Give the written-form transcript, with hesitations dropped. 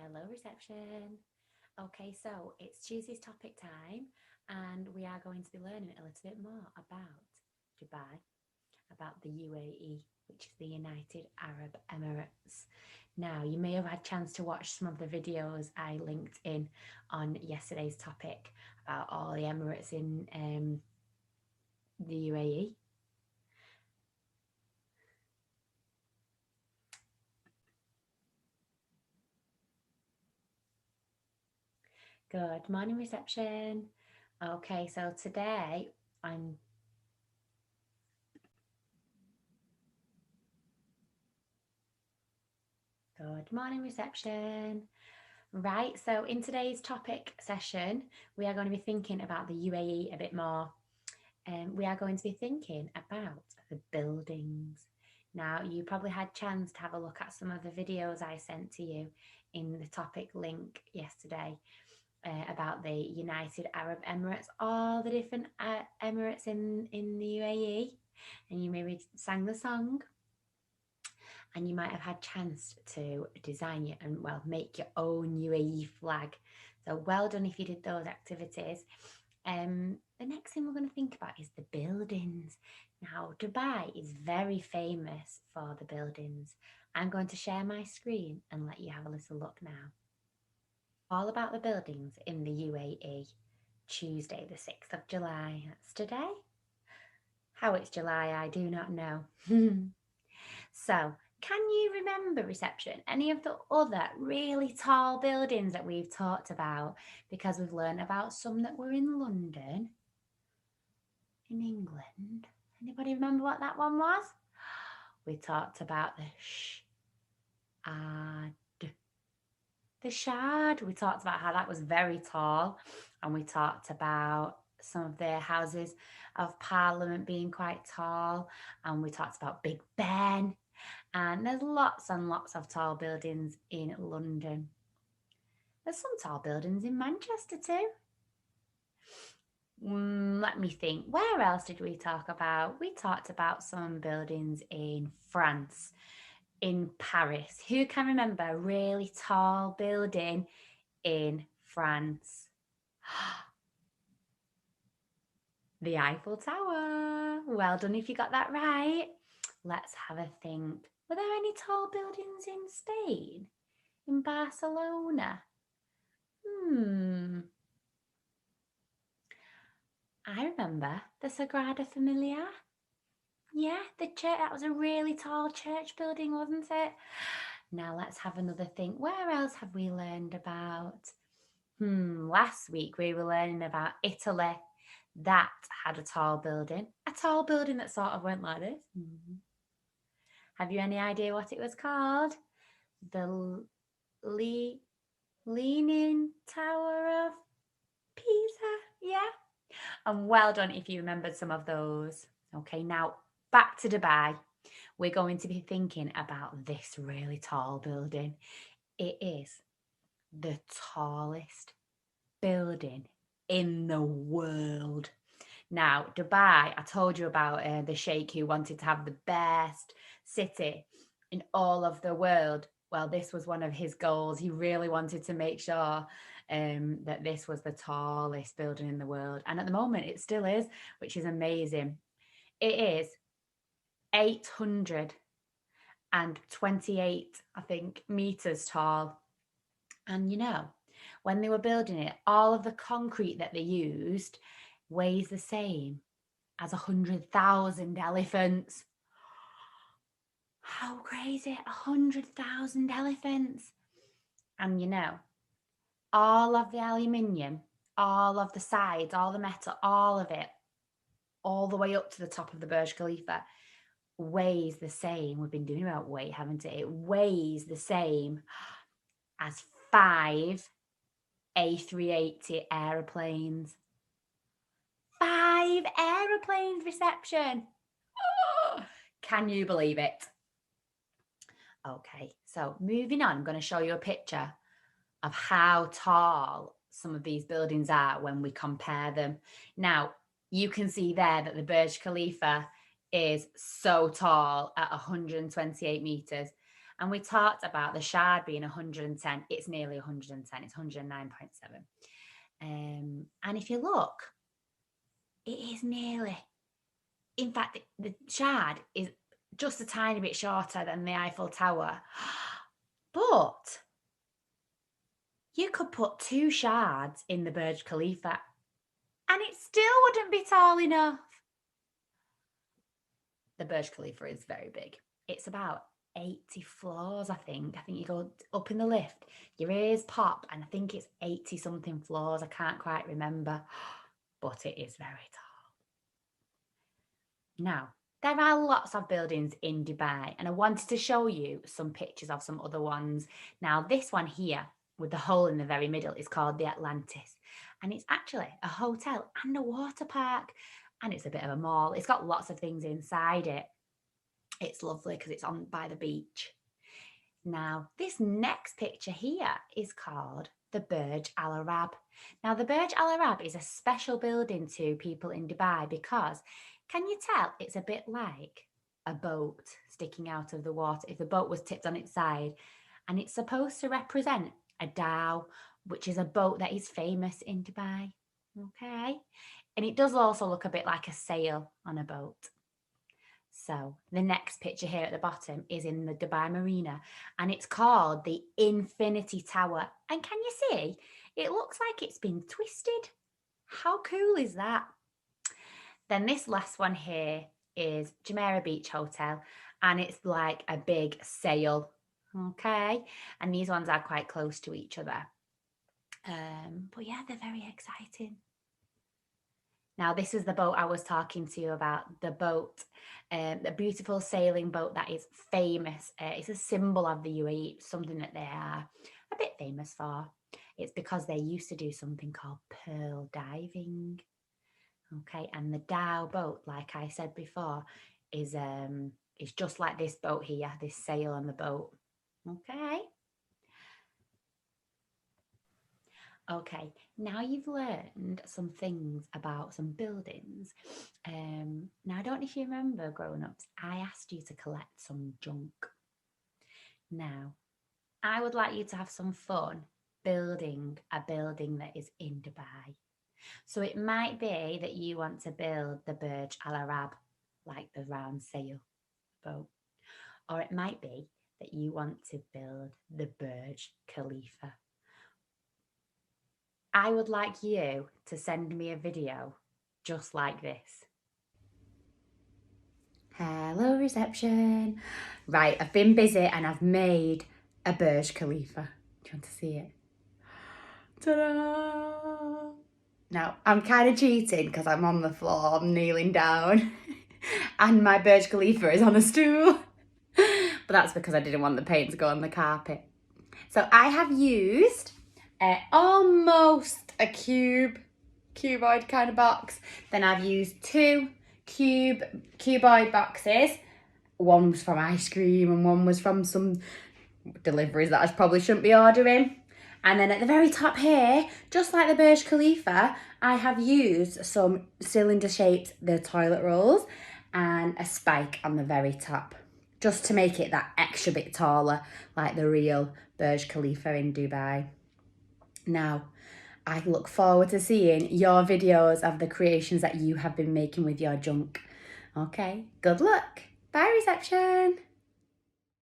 Hello, reception. Okay, so it's Tuesday's topic time, and we are going to be learning a little bit more about Dubai, about the UAE, which is the United Arab Emirates. Now, you may have had a chance to watch some of the videos I linked in on yesterday's topic about all the Emirates in the UAE. Good morning, reception. Okay, so today I'm Good morning, reception. Right, so in today's topic session, we are going to be thinking about the UAE a bit more. And we are going to be thinking about the buildings. Now, you probably had a chance to have a look at some of the videos I sent to you in the topic link yesterday about the United Arab Emirates, all the different Emirates in the UAE. And you maybe sang the song, and you might have had chance to design your and make your own UAE flag. So well done if you did those activities. The next thing we're going to think about is the buildings. Now, Dubai is very famous for the buildings. I'm going to share my screen and let you have a little look now. All about the buildings in the UAE. Tuesday, the 6th of July. That's today. How it's July, I do not know. So, can you remember, reception, any of the other really tall buildings that we've talked about? Because we've learned about some that were in London, in England. Anybody remember what that one was? We talked about the Shard. We talked about how that was very tall, and we talked about some of the houses of Parliament being quite tall, and we talked about Big Ben. And there's lots and lots of tall buildings in London. There's some tall buildings in Manchester too. Let me think. Where else did we talk about? We talked about some buildings in France, in Paris. Who can remember a really tall building in France? The Eiffel Tower. Well done if you got that right. Let's have a think. Were there any tall buildings in Spain? In Barcelona? I remember the Sagrada Familia. Yeah, the church. That was a really tall church building, wasn't it? Now let's have another think. Where else have we learned about? Last week we were learning about Italy. That had a tall building. A tall building that sort of went like this. Have you any idea what it was called? The Leaning Tower of Pisa. Yeah. And well done if you remembered some of those. Okay, now back to Dubai. We're going to be thinking about this really tall building. It is the tallest building in the world. Now, Dubai, I told you about the sheikh who wanted to have the best city in all of the world. Well, this was one of his goals. He really wanted to make sure that this was the tallest building in the world. And at the moment, it still is, which is amazing. It is 828, I think, meters tall. And when they were building it, all of the concrete that they used weighs the same as 100,000 elephants. How crazy, 100,000 elephants. And all of the aluminium, all of the sides, all the metal, all of it, all the way up to the top of the Burj Khalifa weighs the same. We've been doing about weight, haven't it? It weighs the same as 5 A380 aeroplanes. 5 aeroplanes, reception. Oh, can you believe it? Okay, so moving on, I'm going to show you a picture of how tall some of these buildings are when we compare them. Now, you can see there that the Burj Khalifa is so tall at 128 meters. And we talked about the Shard being 110. It's nearly 110. It's 109.7. And if you look, it is nearly. In fact, the Shard is just a tiny bit shorter than the Eiffel Tower. But you could put 2 Shards in the Burj Khalifa and it still wouldn't be tall enough. The Burj Khalifa is very big. It's about 80 floors, I think. I think you go up in the lift, your ears pop, and I think it's 80 something floors. I can't quite remember, but it is very tall. Now, there are lots of buildings in Dubai, and I wanted to show you some pictures of some other ones. Now, this one here with the hole in the very middle is called the Atlantis, and it's actually a hotel and a water park, and it's a bit of a mall. It's got lots of things inside it. It's lovely because it's on by the beach. Now, this next picture here is called the Burj Al Arab. Now, the Burj Al Arab is a special building to people in Dubai because, can you tell, it's a bit like a boat sticking out of the water if the boat was tipped on its side. And it's supposed to represent a dhow, which is a boat that is famous in Dubai. Okay. And it does also look a bit like a sail on a boat. So the next picture here at the bottom is in the Dubai Marina, and it's called the Infinity Tower. And can you see, it looks like it's been twisted. How cool is that? Then this last one here is Jumeirah Beach Hotel, and it's like a big sail. Okay. And these ones are quite close to each other. But yeah, they're very exciting. Now, this is the boat I was talking to you about, the boat, the beautiful sailing boat that is famous. It's a symbol of the UAE, something that they are a bit famous for. It's because they used to do something called pearl diving. Okay, and the dhow boat, like I said before, is just like this boat here, this sail on the boat. Okay. Okay, now you've learned some things about some buildings. Now, I don't know if you remember, grown-ups, I asked you to collect some junk. Now, I would like you to have some fun building a building that is in Dubai. So it might be that you want to build the Burj Al Arab, like the round sail boat. Or it might be that you want to build the Burj Khalifa. I would like you to send me a video just like this. Hello, reception. Right, I've been busy and I've made a Burj Khalifa. Do you want to see it? Ta-da! Now, I'm kind of cheating because I'm on the floor, I'm kneeling down, and my Burj Khalifa is on a stool. But that's because I didn't want the paint to go on the carpet. So I have used almost a cuboid kind of box. Then I've used 2 cuboid boxes. One was from ice cream and one was from some deliveries that I probably shouldn't be ordering. And then at the very top here, just like the Burj Khalifa, I have used some cylinder-shaped the toilet rolls and a spike on the very top, just to make it that extra bit taller, like the real Burj Khalifa in Dubai. Now, I look forward to seeing your videos of the creations that you have been making with your junk. Okay, good luck. Bye, reception.